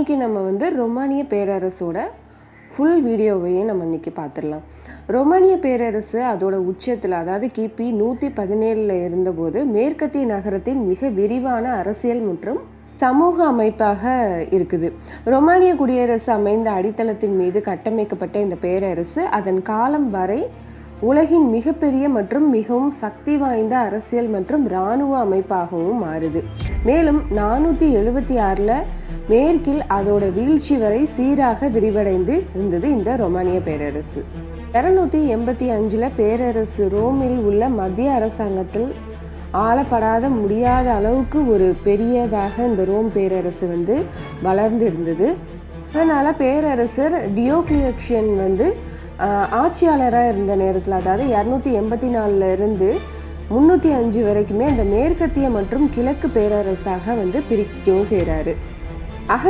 இன்றைக்கி நம்ம வந்து ரொமானிய பேரரசோட ஃபுல் வீடியோவையும் நம்ம இன்றைக்கி பார்த்துடலாம். ரொமானிய பேரரசு அதோட உச்சத்தில், அதாவது கிபி 117 இருந்தபோது மேற்கத்திய நகரத்தின் மிக விரிவான அரசியல் மற்றும் சமூக அமைப்பாக இருக்குது. ரொமானிய குடியரசு அமைந்த அடித்தளத்தின் மீது கட்டமைக்கப்பட்ட இந்த பேரரசு அதன் காலம் வரை உலகின் மிகப்பெரிய மற்றும் மிகவும் சக்தி வாய்ந்த அரசியல் மற்றும் இராணுவ அமைப்பாகவும் மாறுது. மேலும் 476 மேற்கில் அதோட வீழ்ச்சி வரை சீராக விரிவடைந்து இருந்தது இந்த ரொமானிய பேரரசு. 285 பேரரசு ரோமில் உள்ள மத்திய அரசாங்கத்தில் ஆளப்படாத முடியாத அளவுக்கு ஒரு பெரியதாக இந்த ரோம் பேரரசு வந்து வளர்ந்து இருந்தது. அதனால் பேரரசர் டியோக்ளியன் வந்து ஆட்சியாளராக இருந்த நேரத்தில், அதாவது 284 இருந்து 305 வரைக்குமே இந்த மேற்கத்திய மற்றும் கிழக்கு பேரரசாக வந்து பிரிக்கவும் செய்கிறாரு.